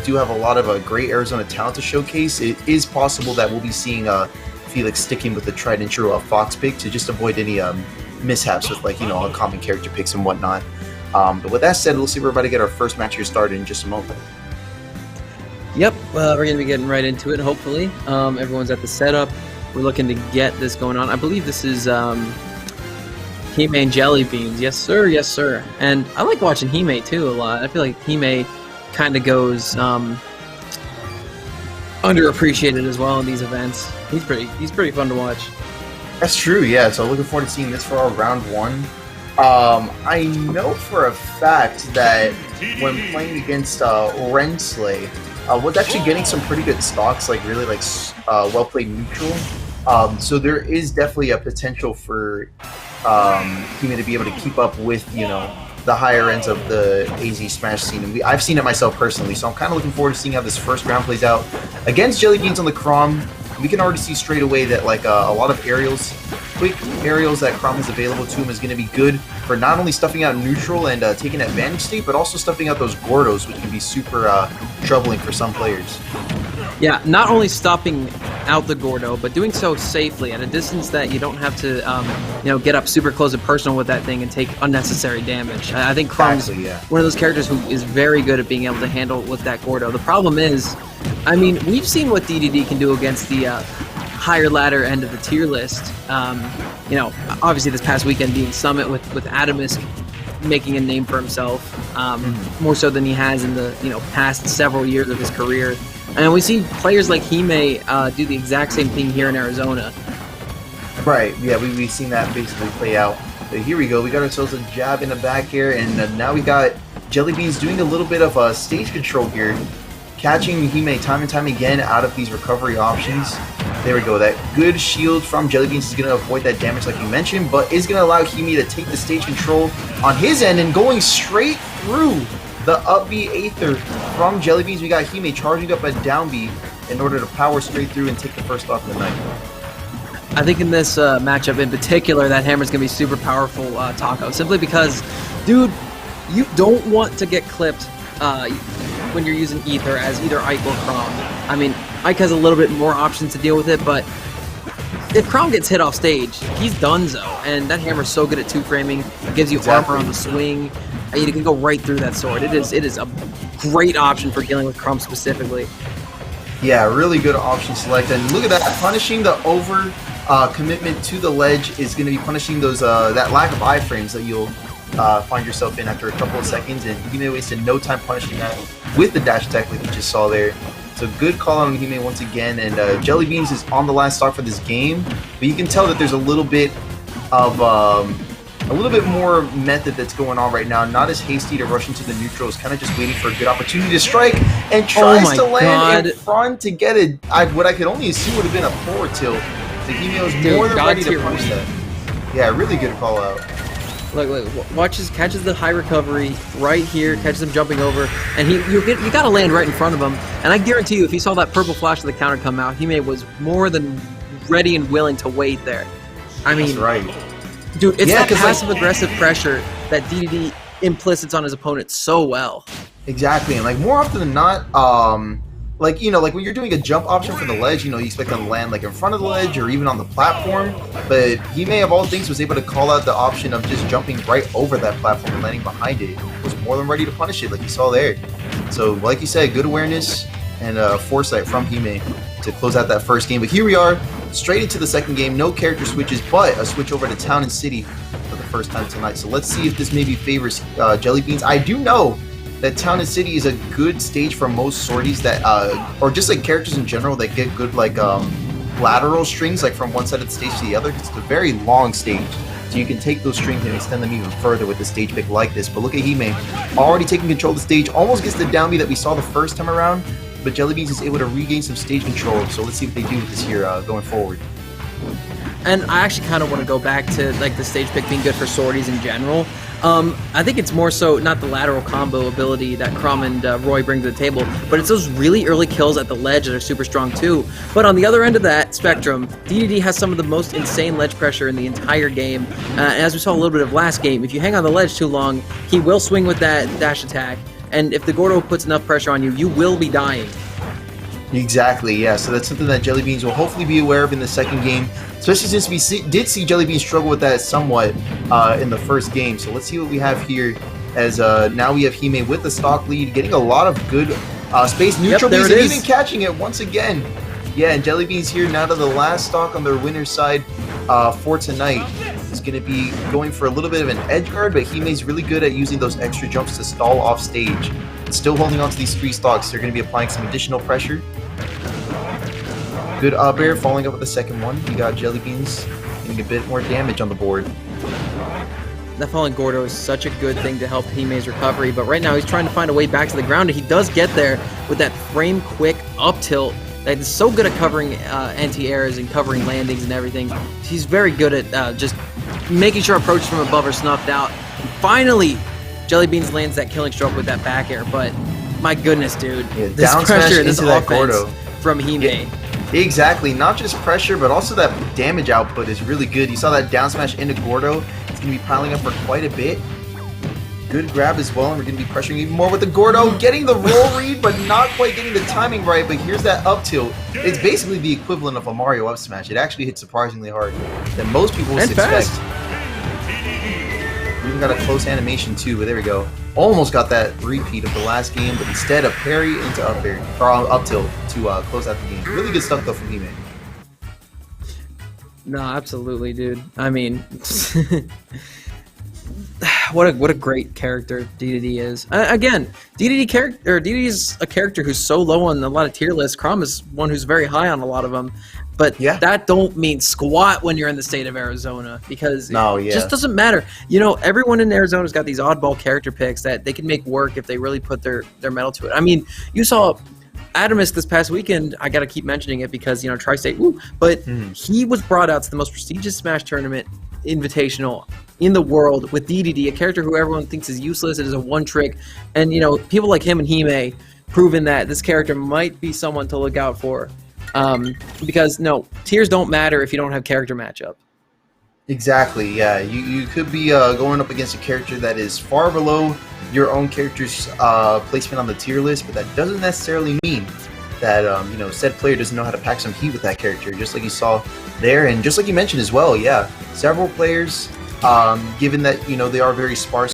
do have a lot of great Arizona talent to showcase, it is possible that we'll be seeing Felix sticking with the tried and true Fox pick to just avoid any mishaps with uncommon character picks and whatnot. But with that said, we'll see if we're about to get our first match here started in just a moment. Yep, we're going to be getting right into it, hopefully. Everyone's at the setup. We're looking to get this going on. I believe this is Hime and Jellybeans. Yes, sir. Yes, sir. And I like watching Hime, too, a lot. I feel like Hime kind of goes underappreciated as well in these events. He's pretty fun to watch. That's true, yeah. So looking forward to seeing this for our round one. I know for a fact that when playing against Rensley, was actually getting some pretty good stocks, really well played neutral. So there is definitely a potential for Hime to be able to keep up with the higher ends of the AZ Smash scene, and I've seen it myself personally. So I'm kind of looking forward to seeing how this first round plays out against Jellybeans on the Chrom. We can already see straight away that a lot of aerials, quick aerials that Chrom is available to him is going to be good for not only stuffing out neutral and taking advantage state, but also stuffing out those Gordos, which can be super troubling for some players. Yeah, not only stopping out the Gordo, but doing so safely at a distance that you don't have to, get up super close and personal with that thing and take unnecessary damage. I think Chrom's one of those characters who is very good at being able to handle with that Gordo. The problem is, we've seen what DDD can do against the higher ladder end of the tier list. Obviously this past weekend being Summit with Adamus making a name for himself, more so than he has in the past several years of his career. And we see players like Hime do the exact same thing here in Arizona. Right, yeah, we've seen that basically play out. But here we go, we got ourselves a jab in the back here, and now we got Jellybeans doing a little bit of stage control here, catching Hime time and time again out of these recovery options. There we go, that good shield from Jellybeans is going to avoid that damage like you mentioned, but is going to allow Hime to take the stage control on his end and going straight through the up B Aether from Jellybeans. We got Hime charging up a down B in order to power straight through and take the first off of the night. I think in this matchup in particular, that hammer's going to be super powerful, Taco, simply because, dude, you don't want to get clipped when you're using Aether as either Ike or Chrom. Ike has a little bit more options to deal with it, but if Chrom gets hit off stage, he's donezo, and that hammer's so good at two-framing. It gives you armor on the swing. You can go right through that sword. It is a great option for dealing with Chrom specifically. Yeah, really good option select. And look at that, punishing the over commitment to the ledge is going to be punishing those that lack of iframes that you'll find yourself in after a couple of seconds. And Hime wasted no time punishing that with the dash attack like you just saw there. So good call on Hime once again. And Jellybeans is on the last stock for this game, but you can tell that there's a little bit of more method that's going on right now. Not as hasty to rush into the neutrals, kind of just waiting for a good opportunity to strike, and tries to land in front to get it. What I could only assume would have been a forward tilt. So Hime was more than ready to punish that. Yeah, really good call out. Look, catches the high recovery right here, catches him jumping over, and you got to land right in front of him. And I guarantee you, if he saw that purple flash of the counter come out, Hime was more than ready and willing to wait there. That's right. Dude, it's that passive-aggressive pressure that DDD implicits on his opponent so well. Exactly, and more often than not, when you're doing a jump option for the ledge, you expect them to land in front of the ledge or even on the platform, but Hime, of all things, was able to call out the option of just jumping right over that platform and landing behind it. Was more than ready to punish it, like you saw there. So, like you said, good awareness and foresight from Hime to close out that first game. But here we are, straight into the second game. No character switches, but a switch over to Town and City for the first time tonight. So let's see if this maybe favors Jellybeans. I do know that Town and City is a good stage for most sorties that, or just characters in general that get good lateral strings, from one side of the stage to the other. It's a very long stage, so you can take those strings and extend them even further with the stage pick like this. But look at Hime, already taking control of the stage, almost gets the down B that we saw the first time around, but Jellybeans is able to regain some stage control. So let's see what they do with this here going forward. And I actually kind of want to go back to the stage pick being good for sorties in general. I think it's more so not the lateral combo ability that Chrom and Roy bring to the table, but it's those really early kills at the ledge that are super strong too. But on the other end of that spectrum, DDD has some of the most insane ledge pressure in the entire game. And as we saw a little bit of last game, if you hang on the ledge too long, he will swing with that dash attack and if the Gordo puts enough pressure on you, you will be dying. Exactly, yeah. So that's something that Jellybeans will hopefully be aware of in the second game, especially since we did see Jellybeans struggle with that somewhat in the first game. So let's see what we have here, as now we have Hime with the stock lead, getting a lot of good space neutral beams, and even catching it once again. Yeah, and Jellybeans here now to the last stock on their winner's side for tonight. Is going to be going for a little bit of an edge guard, but Hime's really good at using those extra jumps to stall off stage. Still holding on to these 3 stocks, they're going to be applying some additional pressure. Good up air, following up with the second one. You got Jellybeans getting a bit more damage on the board. That falling Gordo is such a good thing to help Hime's recovery, but right now he's trying to find a way back to the ground, and he does get there with that frame-quick up tilt that is so good at covering anti-airs and covering landings and everything. He's very good at just making sure approaches from above are snuffed out. And finally, Jellybeans lands that killing stroke with that back air, but my goodness, dude. Yeah, this down pressure, smash this into that offense Gordo from Hime. Yeah, exactly. Not just pressure, but also that damage output is really good. You saw that down smash into Gordo. It's going to be piling up for quite a bit. Good grab as well, and we're going to be pressuring even more with the Gordo, getting the roll read, but not quite getting the timing right. But here's that up tilt. It's basically the equivalent of a Mario up smash. It actually hits surprisingly hard than most people would expect. We even got a close animation too, but there we go. Almost got that repeat of the last game, but instead a parry into up air, or up tilt to close out the game. Really good stuff though from Hime. No, absolutely, dude. I mean, what a great character DDD is. Again, DDD is a character who's so low on a lot of tier lists. Chrom is one who's very high on a lot of them. But yeah, that don't mean squat when you're in the state of Arizona, because it just doesn't matter. You know, everyone in Arizona's got these oddball character picks that they can make work if they really put their metal to it. I mean, you saw Adamus this past weekend. I got to keep mentioning it because, you know, Tri-State, but he was brought out to the most prestigious Smash tournament invitational in the world with DDD, a character who everyone thinks is useless. It is a one trick. And, you know, people like him and Hime proven that this character might be someone to look out for. Because no, tiers don't matter if you don't have character matchup. Exactly, yeah. You could be going up against a character that is far below your own character's placement on the tier list, but that doesn't necessarily mean that you know, said player doesn't know how to pack some heat with that character, just like you saw there, and just like you mentioned as well. Yeah, several players, given that, you know, they are very sparse